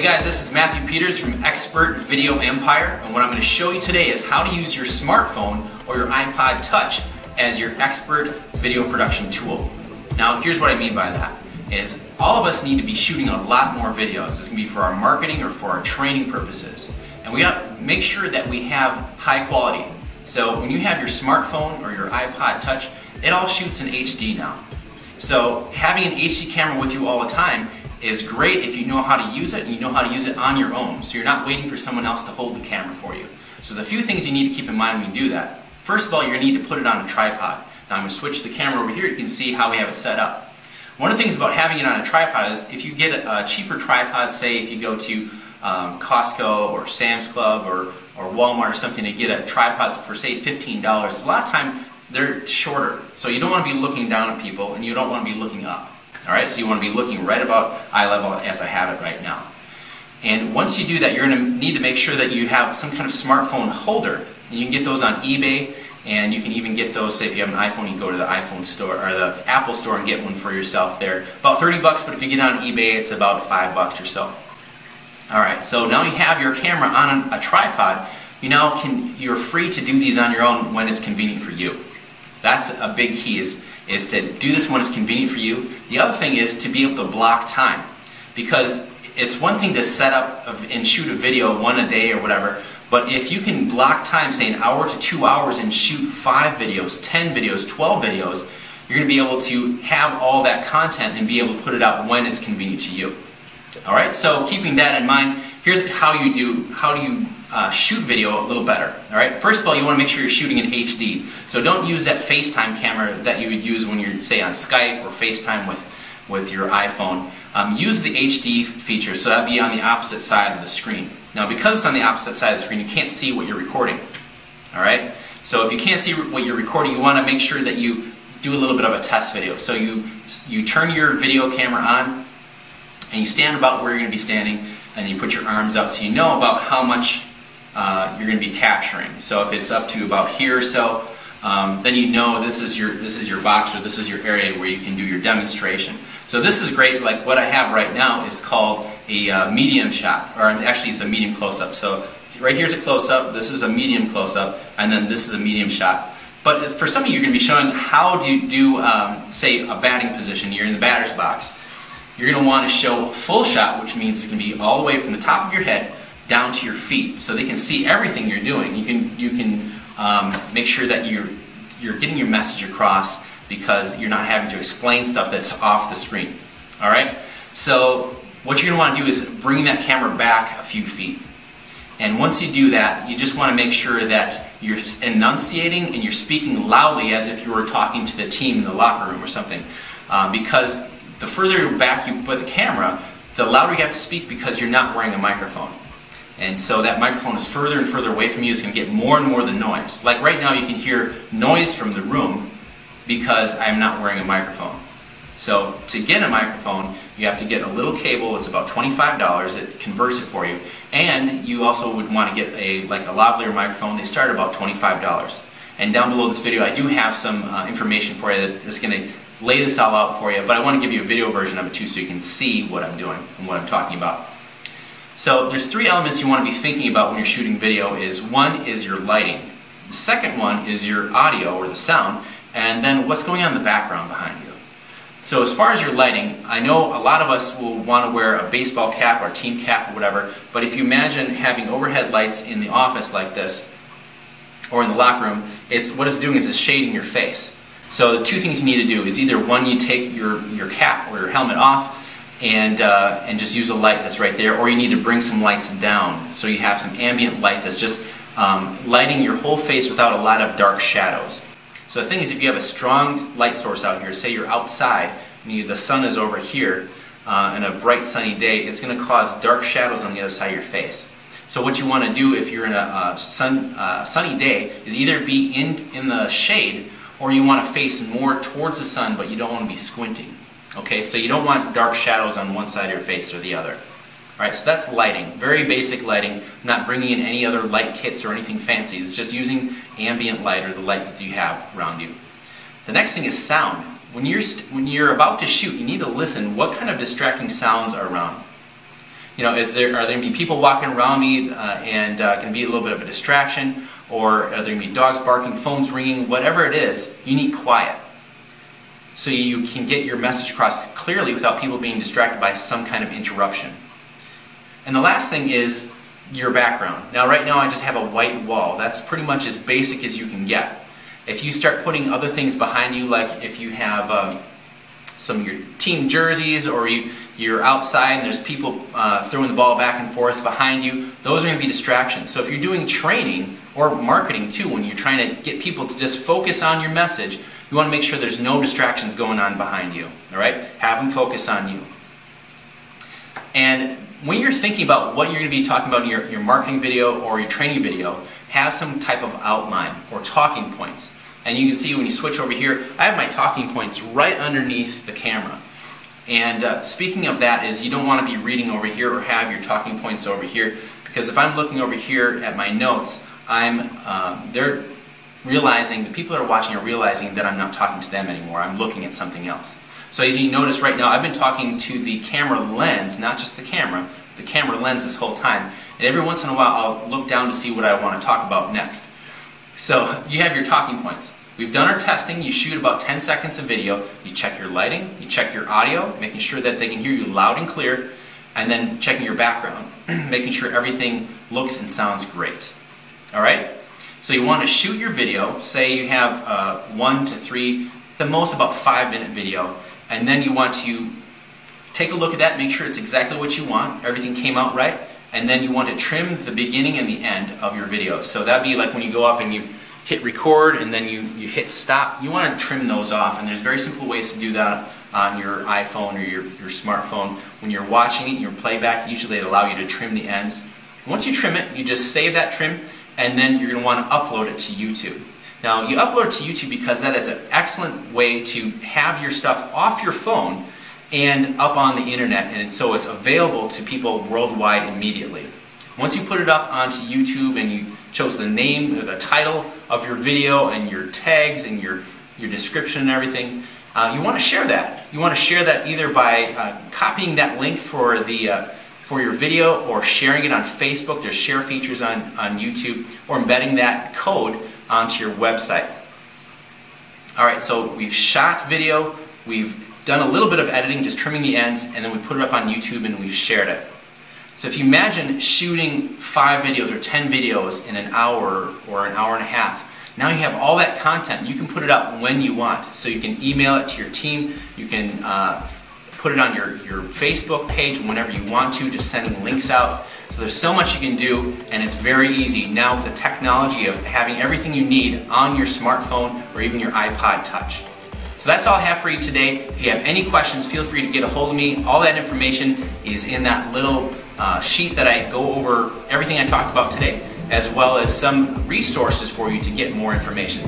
Hey guys, this is Matthew Peters from Expert Video Empire, and what I'm going to show you today is how to use your smartphone or your iPod Touch as your expert video production tool. Now here's what I mean by that, is all of us need to be shooting a lot more videos. This can be for our marketing or for our training purposes. And we got to make sure that we have high quality. So when you have your smartphone or your iPod Touch, it all shoots in HD now. So having an HD camera with you all the time is great if you know how to use it and you know how to use it on your own. So you're not waiting for someone else to hold the camera for you. So the few things you need to keep in mind when you do that. First of all, you're going to need to put it on a tripod. Now I'm going to switch the camera over here. You can see how we have it set up. One of the things about having it on a tripod is if you get a cheaper tripod, say if you go to Costco or Sam's Club or Walmart or something to get a tripod for say $15, a lot of time they're shorter. So you don't want to be looking down at people and you don't want to be looking up. Alright, so you want to be looking right about eye level as I have it right now. And once you do that, you're going to need to make sure that you have some kind of smartphone holder. And you can get those on eBay, and you can even get those, say if you have an iPhone, you can go to the iPhone store or the Apple store and get one for yourself there. About 30 bucks, but if you get it on eBay, it's about $5 or so. Alright, so now you have your camera on a tripod. You're free to do these on your own when it's convenient for you. That's a big key, is to do this when it's convenient for you. The other thing is to be able to block time. Because it's one thing to set up and shoot a video one a day or whatever, but if you can block time, say an hour to 2 hours, and shoot 5 videos, 10 videos, 12 videos, you're going to be able to have all that content and be able to put it out when it's convenient to you. Alright, so keeping that in mind, here's how do you shoot video a little better. Alright, first of all, you want to make sure you're shooting in HD. So don't use that FaceTime camera that you would use when you're, say, on Skype or FaceTime with your iPhone. Use the HD feature, so that'd be on the opposite side of the screen. Now, because it's on the opposite side of the screen, you can't see what you're recording. Alright, so if you can't see what you're recording, you want to make sure that you do a little bit of a test video. So you turn your video camera on, and you stand about where you're going to be standing, and you put your arms out so you know about how much you're going to be capturing. So if it's up to about here or so, then you know this is your box, or this is your area where you can do your demonstration. So this is great. Like what I have right now is called a medium shot, or actually it's a medium close-up. So right here's a close-up, this is a medium close-up, and then this is a medium shot. But for some of you, you're going to be showing how to do, say, a batting position. You're in the batter's box. You're going to want to show a full shot, which means it's going to be all the way from the top of your head down to your feet, so they can see everything you're doing. You can make sure that you're getting your message across, because you're not having to explain stuff that's off the screen. All right. So what you're going to want to do is bring that camera back a few feet. And once you do that, you just want to make sure that you're enunciating and you're speaking loudly as if you were talking to the team in the locker room or something, because the further back you put the camera, the louder you have to speak, because you're not wearing a microphone. And so that microphone is further and further away from you. It's going to get more and more the noise. Like right now, you can hear noise from the room because I'm not wearing a microphone. So to get a microphone, you have to get a little cable. It's about $25. It converts it for you. And you also would want to get a lavalier microphone. They start about $25. And down below this video, I do have some information for you that's going to lay this all out for you. But I want to give you a video version of it too, so you can see what I'm doing and what I'm talking about. So there's 3 elements you want to be thinking about when you're shooting video. One is your lighting. The second one is your audio, or the sound, and then what's going on in the background behind you. So as far as your lighting, I know a lot of us will want to wear a baseball cap or team cap or whatever, but if you imagine having overhead lights in the office like this, or in the locker room, what it's doing is it's shading your face. So the 2 things you need to do is either one, you take your cap or your helmet off, and just use a light that's right there, or you need to bring some lights down so you have some ambient light that's just lighting your whole face without a lot of dark shadows. So the thing is, if you have a strong light source out here, say you're outside and the sun is over here in a bright sunny day, it's going to cause dark shadows on the other side of your face. So what you want to do if you're in a sunny day is either be in the shade, or you want to face more towards the sun, but you don't want to be squinting. Okay, so you don't want dark shadows on one side of your face or the other. Alright, so that's lighting. Very basic lighting. I'm not bringing in any other light kits or anything fancy. It's just using ambient light, or the light that you have around you. The next thing is sound. When you're about to shoot, you need to listen what kind of distracting sounds are around. You know, are there going to be people walking around me and going to be a little bit of a distraction, or are there going to be dogs barking, phones ringing, whatever it is, you need quiet. So you can get your message across clearly without people being distracted by some kind of interruption. And the last thing is your background. Now right now I just have a white wall. That's pretty much as basic as you can get. If you start putting other things behind you, like if you have some of your team jerseys, or you're outside and there's people throwing the ball back and forth behind you, those are going to be distractions. So if you're doing training or marketing too, when you're trying to get people to just focus on your message, you want to make sure there's no distractions going on behind you. All right? Have them focus on you. And when you're thinking about what you're going to be talking about in your marketing video or your training video, have some type of outline or talking points. And you can see when you switch over here, I have my talking points right underneath the camera. And speaking of that, is you don't want to be reading over here or have your talking points over here, because if I'm looking over here at my notes, they're realizing, the people that are watching are realizing that I'm not talking to them anymore. I'm looking at something else. So as you notice right now, I've been talking to the camera lens, not just the camera lens this whole time. And every once in a while, I'll look down to see what I want to talk about next. So you have your talking points. We've done our testing. You shoot about 10 seconds of video. You check your lighting, you check your audio, making sure that they can hear you loud and clear, and then checking your background, making sure everything looks and sounds great. All right? So you want to shoot your video. Say you have 1 to 3, the most about 5-minute video, and then you want to take a look at that, make sure it's exactly what you want, everything came out right, and then you want to trim the beginning and the end of your video. So that'd be like when you go up and you hit record and then you hit stop. You want to trim those off, and there's very simple ways to do that on your iPhone or your smartphone. When you're watching it in your playback, usually they allow you to trim the ends. Once you trim it, you just save that trim, and then you're going to want to upload it to YouTube. Now you upload it to YouTube because that is an excellent way to have your stuff off your phone and up on the internet, and so it's available to people worldwide immediately. Once you put it up onto YouTube and you chose the name or the title of your video and your tags and your description and everything, you want to share that. You want to share that either by copying that link for your video, or sharing it on Facebook. There's share features on YouTube, or embedding that code onto your website. Alright, so we've shot video, we've done a little bit of editing, just trimming the ends, and then we put it up on YouTube and we've shared it. So if you imagine shooting 5 videos or 10 videos in an hour or an hour and a half, now you have all that content. You can put it up when you want. So you can email it to your team, you can put it on your Facebook page whenever you want to, just sending links out. So there's so much you can do, and it's very easy now with the technology of having everything you need on your smartphone or even your iPod Touch. So that's all I have for you today. If you have any questions, feel free to get a hold of me. All that information is in that little sheet that I go over everything I talked about today, as well as some resources for you to get more information.